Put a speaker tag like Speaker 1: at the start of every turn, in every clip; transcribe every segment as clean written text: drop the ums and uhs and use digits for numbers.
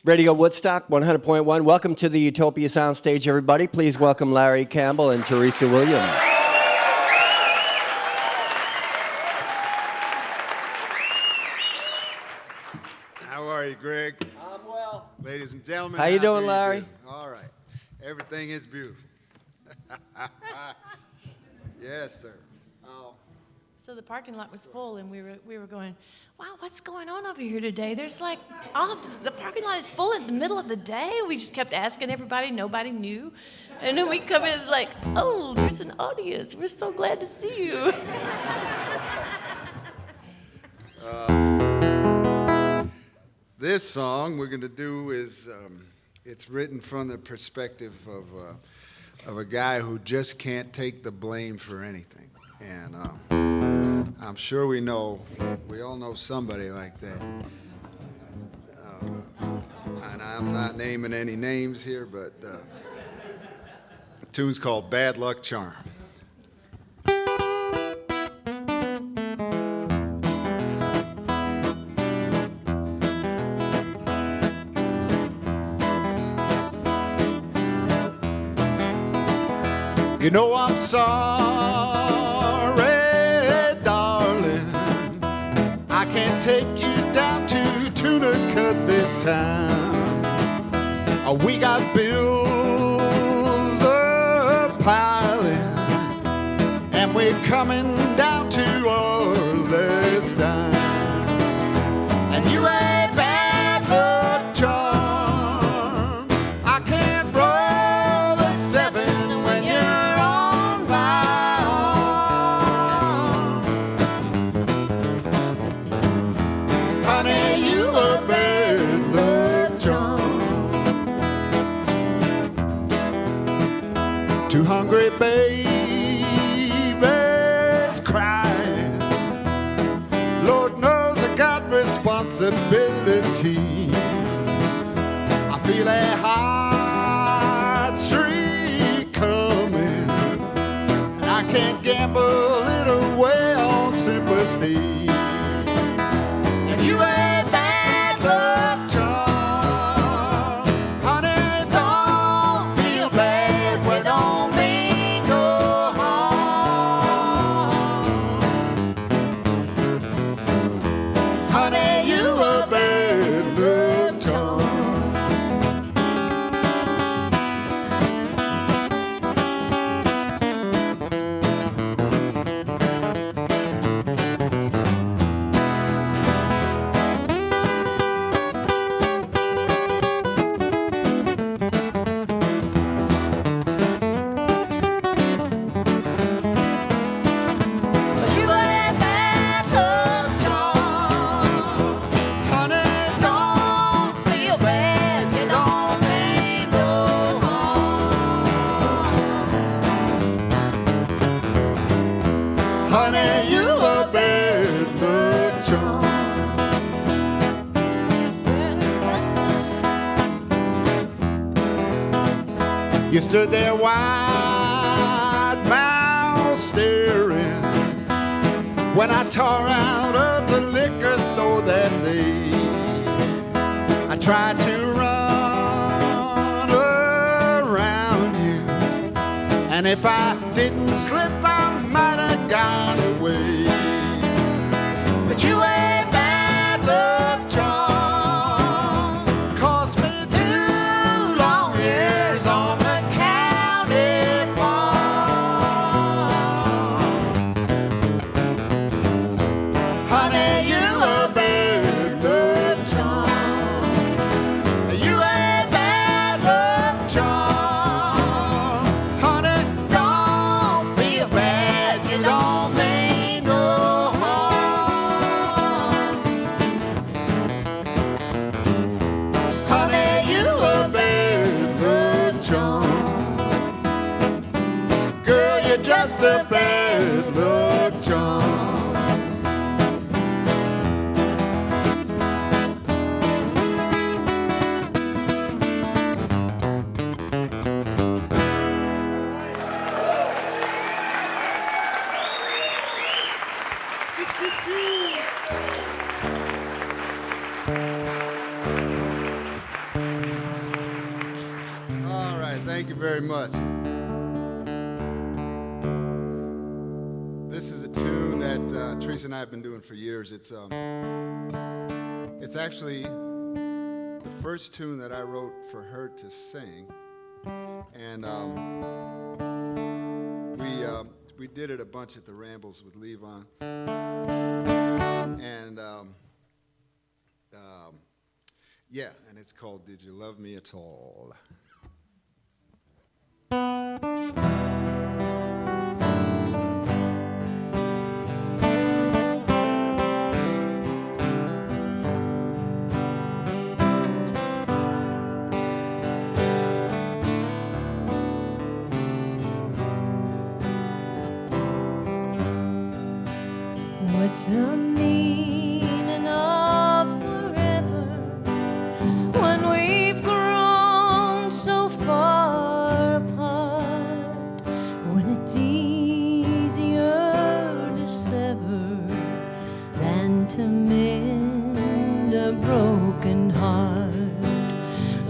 Speaker 1: Radio Woodstock 100.1. Welcome to the Utopia Soundstage, everybody. Please welcome Larry Campbell and Teresa Williams.
Speaker 2: How are you, Greg?
Speaker 1: I'm well.
Speaker 2: Ladies and gentlemen.
Speaker 1: How you doing, Larry?
Speaker 2: All right. Everything is beautiful. Yes, sir.
Speaker 3: So the parking lot was full, and we were going, wow, what's going on over here today? There's like, the parking lot is full in the middle of the day. We just kept asking everybody. Nobody knew. And then we come in, it's like, oh, there's an audience. We're so glad to see you.
Speaker 2: This song we're going to do is, it's written from the perspective of a guy who just can't take the blame for anything. And I'm sure we all know somebody like that. And I'm not naming any names here, but the tune's called Bad Luck Charm. You know I'm sorry, darling. I can't take you down to Tuna Cut this time. We got bills piling, and we're coming down to our last time. And you ain't bad luck charm. I can't roll a 7 when you're on my arm. Honey, you a bad luck charm. Two hungry babies crying. Lord knows I got responsibilities. I feel a hot streak coming, and I can't gamble it away on sympathy. And you ain't bad luck charm. Honey, don't feel bad when don't mean no harm. Honey, you a bad luck charm. You ain't bad luck charm. Honey, don't feel bad. You don't mean no harm. Honey, you a bad luck charm. You stood there wide mouth staring when I tore out of the liquor store that day. I tried to run around you, and if I didn't slip, I might have got away. But you ain't bad luck charm. Cost me 2 long years on the county farm. Honey, you a bad luck charm. You ain't bad luck charm. Honey, don't feel bad. You don't mean no harm. Honey, you a bad luck charm. Girl, you're just a bad luck charm. Thank you very much. This is a tune that Teresa and I have been doing for years. It's actually the first tune that I wrote for her to sing, and we did it a bunch at the Rambles with Levon, and yeah, and it's called "Did You Love Me at All?"
Speaker 3: What's the meaning of forever when we've grown so far apart? When it's easier to sever than to mend a broken heart,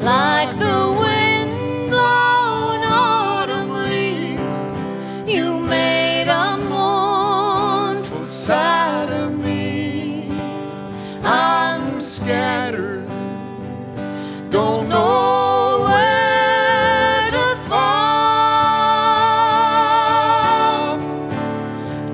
Speaker 3: like the wind blown autumn leaves, you made a mournful side of me. I'm scattered, don't know where to fall.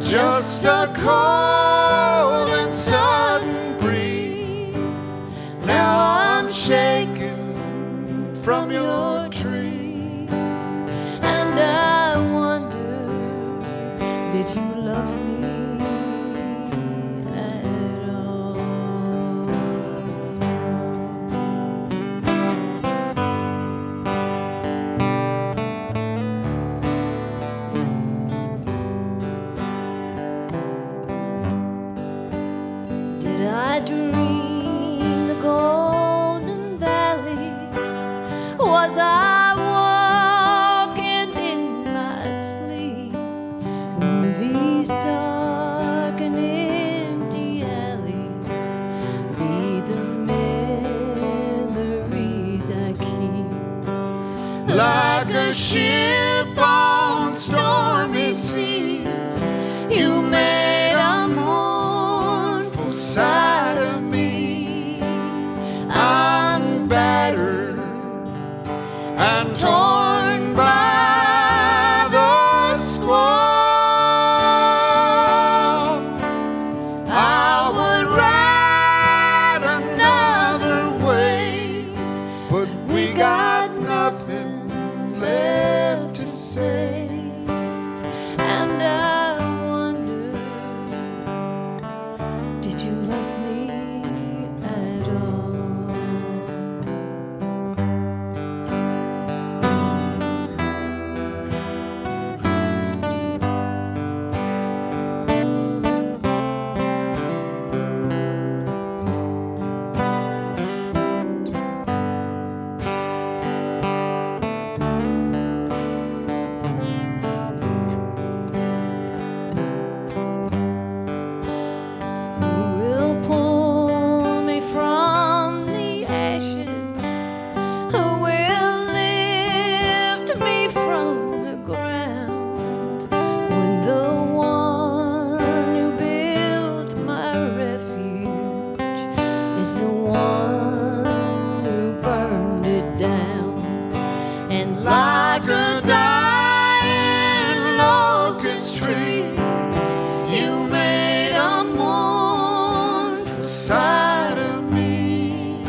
Speaker 3: Just a cold and sudden breeze. Now I'm shaken from your tree, and I wonder, did you love me at all? Did I dream the golden valleys? Was I walking in my sleep? Were these dark and empty alleys be the memories I keep? Like a ship on stormy seas, you made a mournful side of me. I'm battered and torn by the squall. I would ride another wave, but we got nothing left to say. And I wonder, did you love me at all? Who will pull me from the ashes? Who will lift me from the ground? When the one who built my refuge is the one who burned it down. And like a dying locust tree, you made a mournful side of me.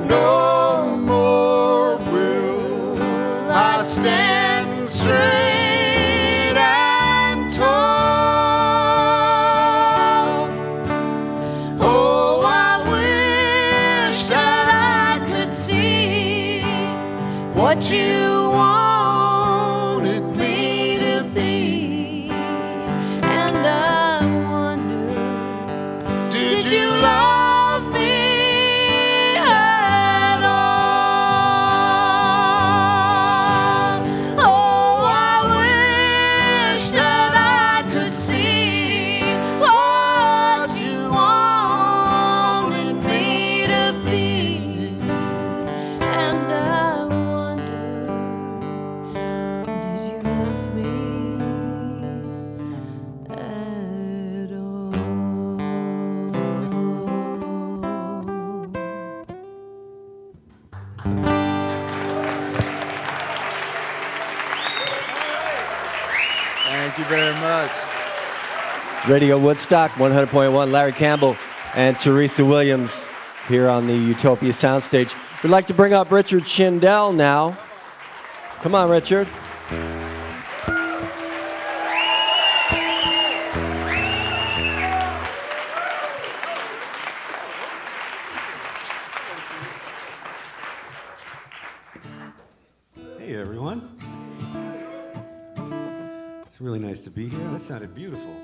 Speaker 3: No more will I stand straight and tall. Oh, I wish that I could see what you wanted me to be. And I wonder, did you love me at all? Oh, I wish that I could see what you wanted me to be. And I wonder,
Speaker 2: Thank you very much.
Speaker 1: Radio Woodstock 100.1, Larry Campbell and Teresa Williams here on the Utopia Soundstage. We'd like to bring up Richard Shindell now. Come on, Richard.
Speaker 4: Hey, everyone. It's really nice to be here. That sounded beautiful.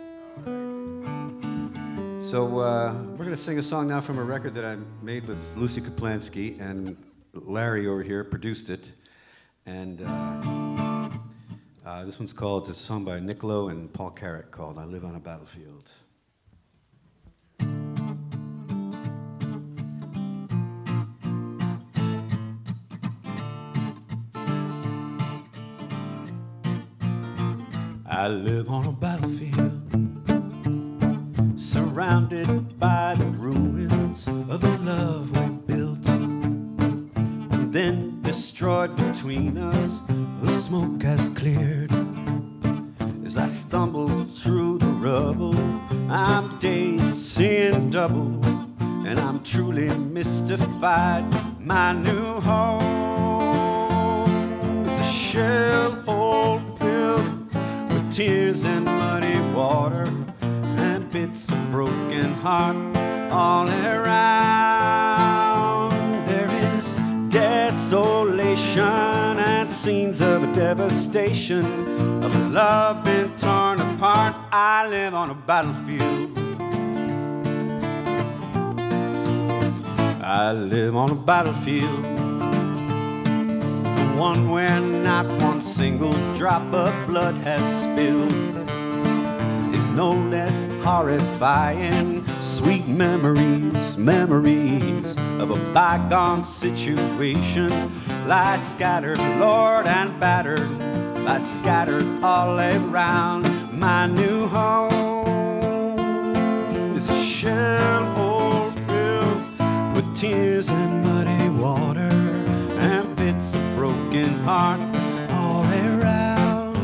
Speaker 4: So we're going to sing a song now from a record that I made with Lucy Kaplansky, and Larry over here produced it. And this one's called, it's a song by Niccolo and Paul Carrack called I Live on a Battlefield. I live on a battlefield, surrounded by the ruins of the love we built, and then destroyed between us. The smoke has cleared. As I stumble through the rubble, I'm dazed, seeing double, and I'm truly mystified. My new home is a shell hole filled with tears and muddy water and bits of broken heart all around. There is desolation and scenes of a devastation, of a love been torn apart. I live on a battlefield. I live on a battlefield, the one where not one single drop of blood has spilled, is no less horrifying. Sweet memories, memories of a bygone situation lie scattered, Lord, and battered, lie scattered all around. My new home is a shell hole filled with tears and muddy water and bits of broken heart all around.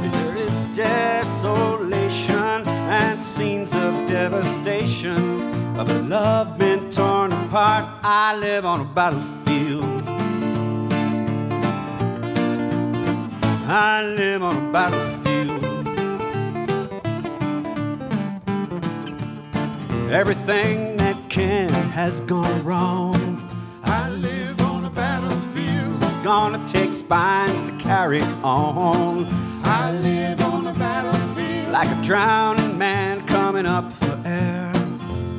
Speaker 4: As there is desolation and scenes of devastation, of a love been torn apart. I live on a battlefield. I live on a battlefield. Everything that can has gone wrong. I live on a battlefield. It's gonna take spine to carry on. I live on a battlefield. Like a drowning man coming up for air.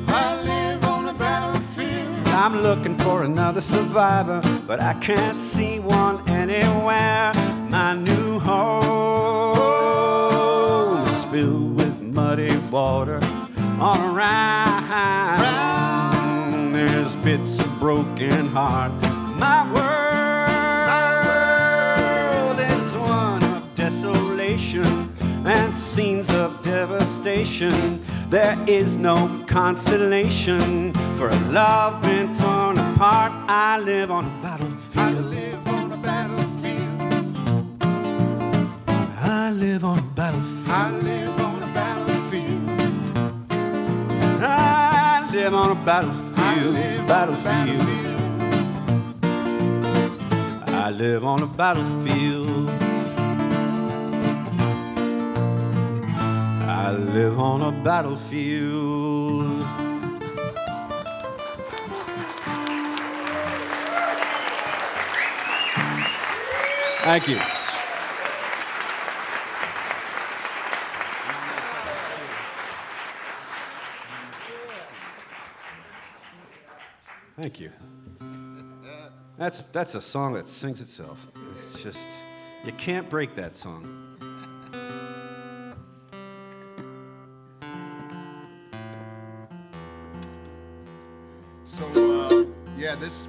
Speaker 4: I live on a battlefield. I'm looking for another survivor, but I can't see one anywhere. My new home is filled with muddy water all around. There's bits of broken heart. My world is one of desolation and scenes of devastation. There is no consolation for a love been torn apart. I live on a battlefield. I live on a battlefield. I live on a battlefield. I live on a battlefield. I live on a battlefield. Battlefield. I live on a battlefield. I live on a battlefield. Thank you. Thank you. That's a song that sings itself. It's just, you can't break that song.
Speaker 2: So, yeah, this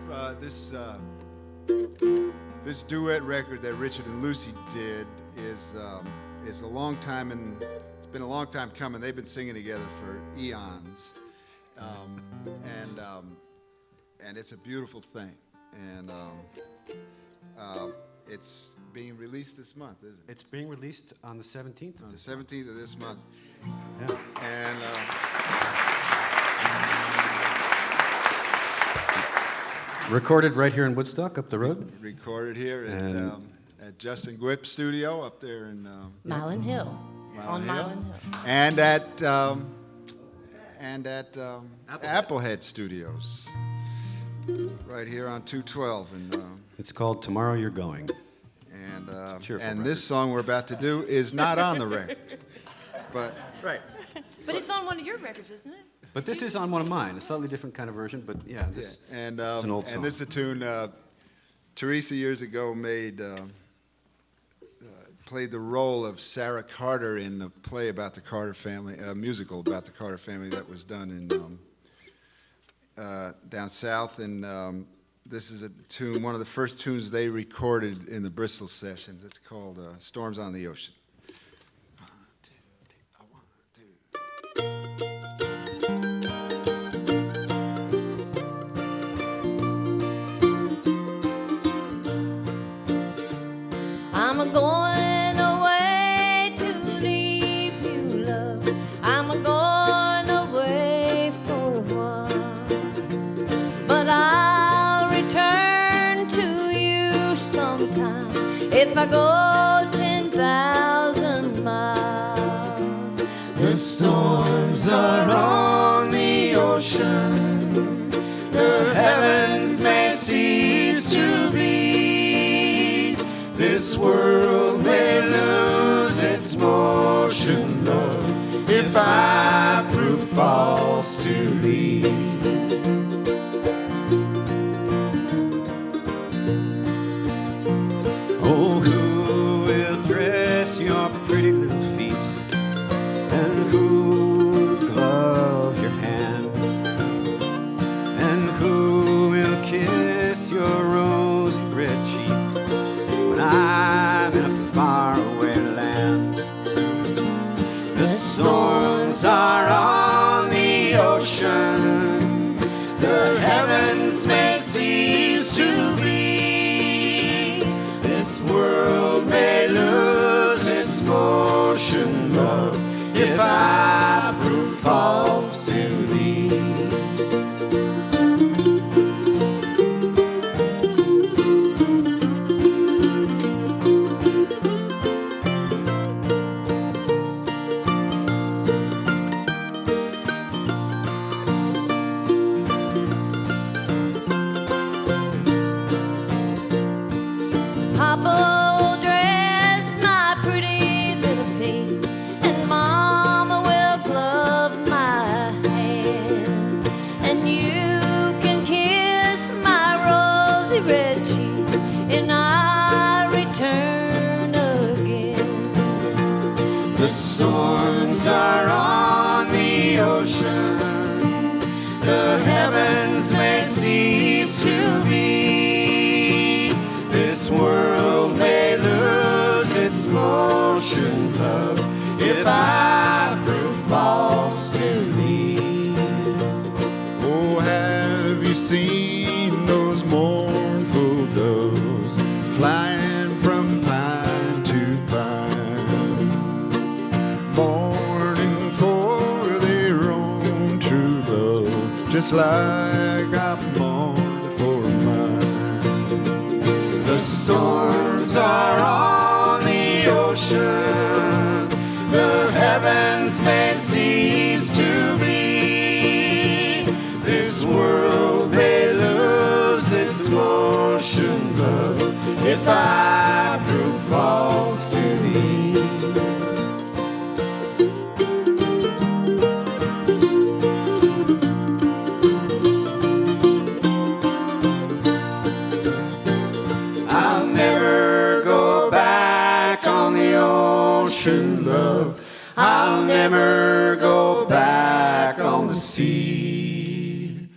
Speaker 2: duet record that Richard and Lucy did is a long time, and it's been a long time coming. They've been singing together for eons, and it's a beautiful thing. And it's being released this month, isn't it?
Speaker 4: It's being released on the 17th.
Speaker 2: On the 17th of this month.
Speaker 4: Yeah.
Speaker 2: And
Speaker 4: Recorded right here in Woodstock, up the road.
Speaker 2: recorded here at Justin Gwip's studio up there in
Speaker 3: Milan Hill. On Milan Hill.
Speaker 2: and at Applehead Studios, right here on 212. And
Speaker 4: It's called Tomorrow You're Going.
Speaker 2: and this song we're about to do is not on the record, but
Speaker 4: Right.
Speaker 3: But it's on one of your records, isn't it?
Speaker 4: But this is on one of mine, a slightly different kind of version, but yeah.
Speaker 2: and
Speaker 4: it's an old song.
Speaker 2: and this is a tune Teresa years ago made. Played the role of Sarah Carter in the play about the Carter family, a musical about the Carter family that was done in down south. And this is a tune, one of the first tunes they recorded in the Bristol sessions. It's called "Storms on the Ocean."
Speaker 3: I'm going away to leave you, love. I'm going away for a while, but I'll return to you sometime if I go 10,000 miles. The storms are on the ocean, the heavens may cease to be. This world may lose its motion, love, if I prove false to thee.
Speaker 4: Oh, who will dress your pretty little feet? And who will glove your hand? And who will kiss your rosy red cheek when I'm in a faraway land? The storms are on the ocean, the heavens may cease to be. This world may lose its motion, love, if I prove false to thee.
Speaker 3: Papa will dress my pretty little feet, and Mama will glove my hand, and you can kiss my rosy red cheek, and I return again. The storms are on the ocean, the heavens may cease to be. This world may lose its motion, love, if I prove false to thee.
Speaker 2: Oh, have you seen those mournful doves flying from pine to pine, mourning for their own true love, just like I mourn for mine?
Speaker 3: The storms are on the ocean, the heavens may cease to be. This world may lose its motion, love, if I prove false to thee. I'll never go back on the ocean, love. I'll never go back on the sea.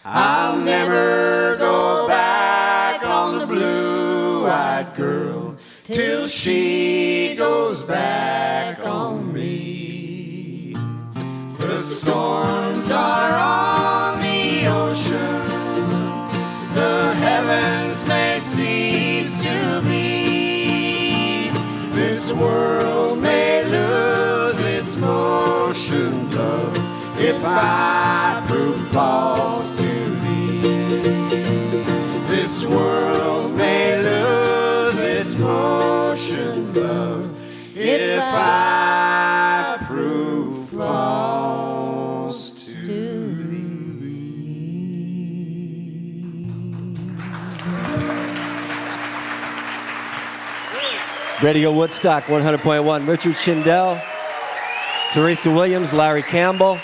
Speaker 3: I'll never go back on the blue-eyed girl till she goes back on me. The storms are on the ocean,
Speaker 4: This world may lose its motion, love, if I prove false to thee. This world may lose its motion, love, if I prove false to thee.
Speaker 1: Radio Woodstock 100.1. Richard Shindell, Teresa Williams, Larry Campbell.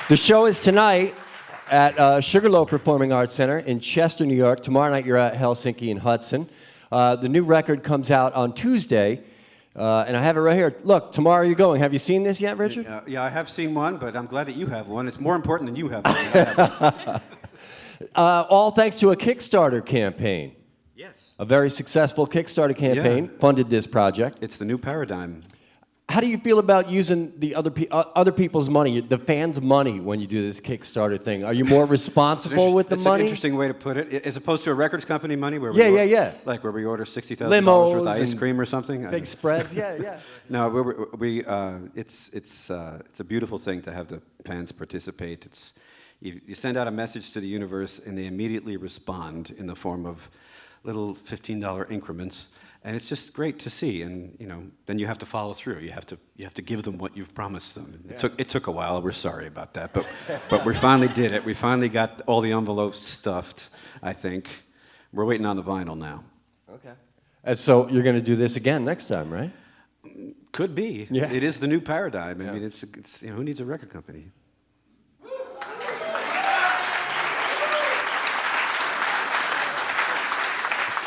Speaker 1: The show is tonight at Sugarloaf Performing Arts Center in Chester, New York. Tomorrow night you're at Helsinki and Hudson. The new record comes out on Tuesday, and I have it right here. Look, tomorrow you're going. Have you seen this yet, Richard?
Speaker 4: Yeah, I have seen one, but I'm glad that you have one. It's more important than you have one.
Speaker 1: All thanks to a Kickstarter campaign.
Speaker 4: Yes.
Speaker 1: A very successful Kickstarter campaign funded this project.
Speaker 4: It's the new paradigm.
Speaker 1: How do you feel about using the other people's money, the fans' money, when you do this Kickstarter thing? Are you more responsible with the
Speaker 4: That's
Speaker 1: money?
Speaker 4: an interesting way to put it, as opposed to a records company money, where like where we order $60,000
Speaker 1: Limos
Speaker 4: worth of ice
Speaker 1: and
Speaker 4: cream or something.
Speaker 1: Big spreads, yeah.
Speaker 4: No, it's a beautiful thing to have the fans participate. It's you send out a message to the universe, and they immediately respond in the form of little $15 increments. And it's just great to see, and then you have to follow through. You have to give them what you've promised them. It took a while. We're sorry about that, but we finally did it. We finally got all the envelopes stuffed. I think we're waiting on the vinyl now.
Speaker 1: Okay. And so you're going to do this again next time, right?
Speaker 4: Could be.
Speaker 1: Yeah.
Speaker 4: It is the new paradigm. I mean, it's who needs a record company?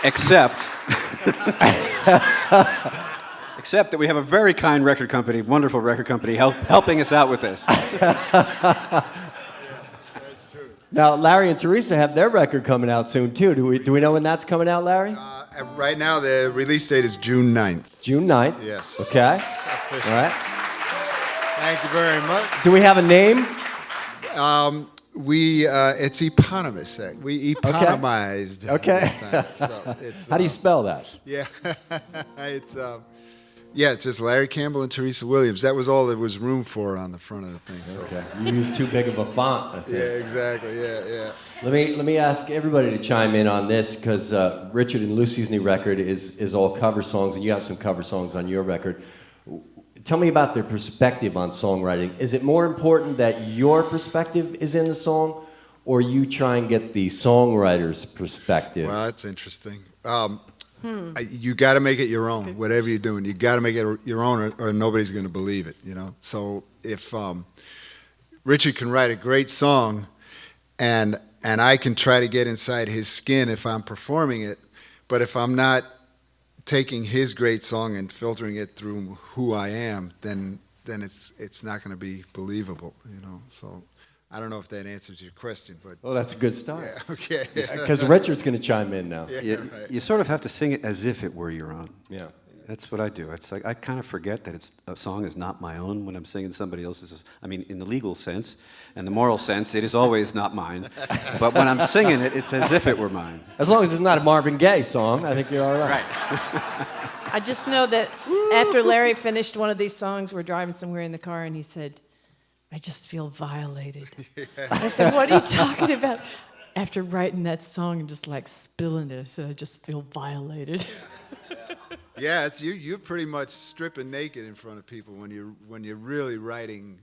Speaker 4: Except that we have a very kind record company, wonderful record company, helping us out with this.
Speaker 2: That's true.
Speaker 1: Now, Larry and Teresa have their record coming out soon, too. Do we know when that's coming out, Larry?
Speaker 2: Right now, the release date is June 9th.
Speaker 1: June 9th?
Speaker 2: Yes.
Speaker 1: Okay.
Speaker 2: Official.
Speaker 1: All right.
Speaker 2: Thank you very much.
Speaker 1: Do we have a name?
Speaker 2: It's eponymous. We eponymized.
Speaker 1: Okay.
Speaker 2: This time. So it's,
Speaker 1: How do you spell that?
Speaker 2: Yeah, it's just Larry Campbell and Teresa Williams. That was all there was room for on the front of the thing. So.
Speaker 1: Okay. You used too big of a font, I think.
Speaker 2: Yeah, exactly. Yeah.
Speaker 1: Let me ask everybody to chime in on this, because Richard and Lucy's new record is all cover songs, and you have some cover songs on your record. Tell me about their perspective on songwriting. Is it more important that your perspective is in the song, or you try and get the songwriter's perspective?
Speaker 2: Well, that's interesting. You got to make it your own. Whatever you're doing, you got to make it your own, or nobody's going to believe it. So if Richard can write a great song, and I can try to get inside his skin if I'm performing it, but if I'm not taking his great song and filtering it through who I am, then it's not going to be believable. So I don't know if that answers your question, but
Speaker 1: Oh, that's a good start.
Speaker 2: yeah, okay.
Speaker 1: Because Richard's going to chime in now.
Speaker 2: Yeah, right.
Speaker 4: You sort of have to sing it as if it were your own.
Speaker 1: Yeah.
Speaker 4: That's what I do. It's like I kind of forget that a song is not my own when I'm singing somebody else's. I mean, in the legal sense and the moral sense, it is always not mine. But when I'm singing it, it's as if it were mine.
Speaker 1: As long as it's not a Marvin Gaye song, I think you're all right.
Speaker 4: Right.
Speaker 3: I just know that after Larry finished one of these songs, we're driving somewhere in the car, and he said, "I just feel violated." I said, "What are you talking about?" After writing that song and just like spilling it, I said, "I just feel violated."
Speaker 2: Yeah, it's you're pretty much stripping naked in front of people when you're really writing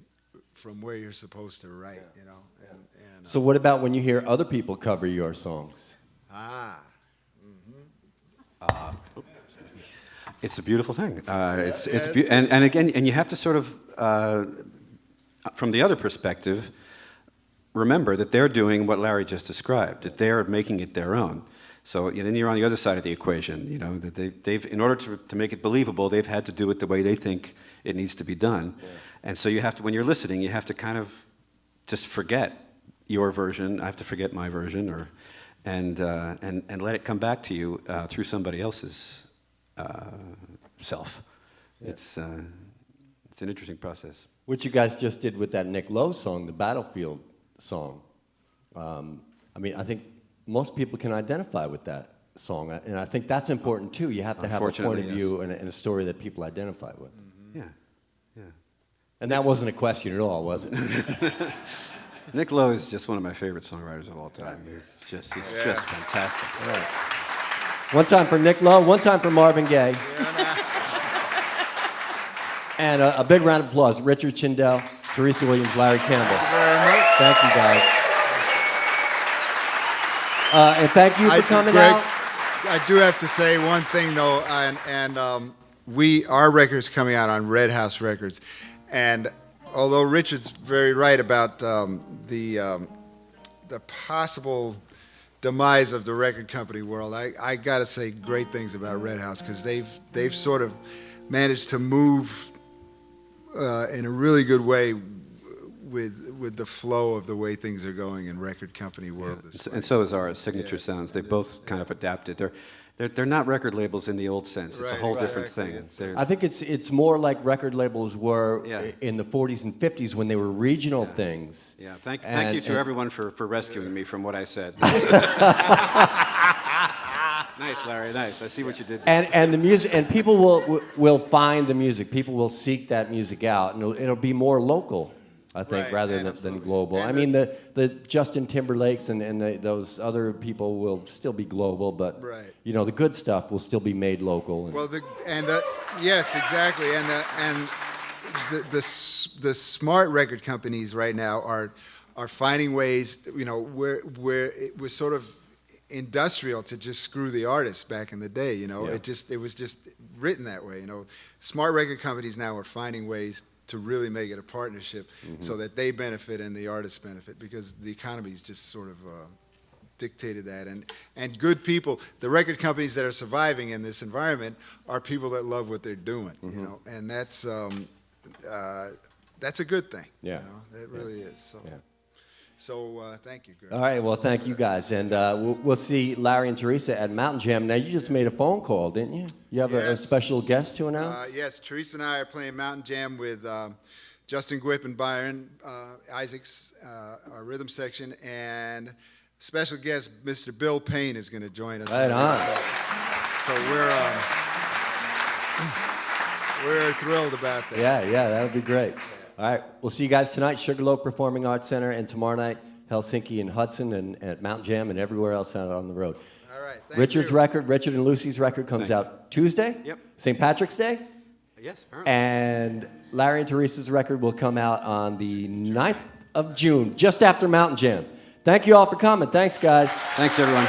Speaker 2: from where you're supposed to write, And,
Speaker 1: So what about when you hear other people cover your songs?
Speaker 4: It's a beautiful thing. And you have to sort of, from the other perspective, remember that they're doing what Larry just described, that they're making it their own. So then you're on the other side of the equation, that they've in order to make it believable, they've had to do it the way they think it needs to be done. Yeah. And so you have to, when you're listening, you have to kind of just forget your version. I have to forget my version, and let it come back to you through somebody else's self. Yeah. It's an interesting process.
Speaker 1: What you guys just did with that Nick Lowe song, the Battlefield song. I mean, I think most people can identify with that song, and I think that's important too. You have to have a point of view and a story that people identify with.
Speaker 4: Yeah, yeah.
Speaker 1: And that wasn't a question at all, was it?
Speaker 4: Nick Lowe is just one of my favorite songwriters of all time. He's just fantastic.
Speaker 1: Right. One time for Nick Lowe, one time for Marvin Gaye. And a big round of applause, Richard Shindell, Teresa Williams, Larry Campbell.
Speaker 2: Thank you very much.
Speaker 1: Thank you, guys. And thank you for coming
Speaker 2: Greg,
Speaker 1: out.
Speaker 2: I do have to say one thing though, and our record's coming out on Red House Records, and although Richard's very right about the possible demise of the record company world, I got to say great things about Red House because they've sort of managed to move in a really good way with the flow of the way things are going in record company world.
Speaker 4: Yeah. And so is our Signature Sounds. They both kind of adapted. They're not record labels in the old sense. It's a whole different thing.
Speaker 1: I think it's more like record labels were in the 40s and 50s when they were regional things.
Speaker 4: Yeah, thank you to everyone for rescuing me from what I said. Nice, Larry, nice. I see what you did there.
Speaker 1: And the music, and people will find the music. People will seek that music out, and it'll be more local, I think, rather than global. I mean, the Justin Timberlakes and those other people will still be global, but you know, the good stuff will still be made local.
Speaker 2: Well, yes, exactly, and the smart record companies right now are finding ways, you know, where it was sort of industrial to just screw the artists back in the day. You know, it was just written that way. You know, smart record companies now are finding ways to really make it a partnership so that they benefit and the artists benefit, because the economy's just sort of dictated that. And good people, the record companies that are surviving in this environment are people that love what they're doing, you know, and that's a good thing.
Speaker 1: Yeah.
Speaker 2: You know, it really is. So.
Speaker 1: Yeah.
Speaker 2: So thank you, Greg.
Speaker 1: All right, well, thank you guys. And we'll see Larry and Teresa at Mountain Jam. Now, you just made a phone call, didn't you? You have a special guest to announce?
Speaker 2: Yes, Teresa and I are playing Mountain Jam with Justin Gwip and Byron Isaacs, our rhythm section, and special guest, Mr. Bill Payne, is going to join us.
Speaker 1: Right on.
Speaker 2: So we're thrilled about that.
Speaker 1: Yeah, that'll be great. All right, we'll see you guys tonight, Sugarloaf Performing Arts Center, and tomorrow night, Helsinki and Hudson, and at Mountain Jam, and everywhere else out on the road.
Speaker 2: All right, thank
Speaker 1: Richard's
Speaker 2: you.
Speaker 1: record, Richard and Lucy's record, comes out Tuesday.
Speaker 4: Yep.
Speaker 1: St. Patrick's Day.
Speaker 4: Yes, apparently.
Speaker 1: And Larry and Teresa's record will come out on the 9th of June, just after Mountain Jam. Thank you all for coming. Thanks, guys.
Speaker 4: Thanks, everyone.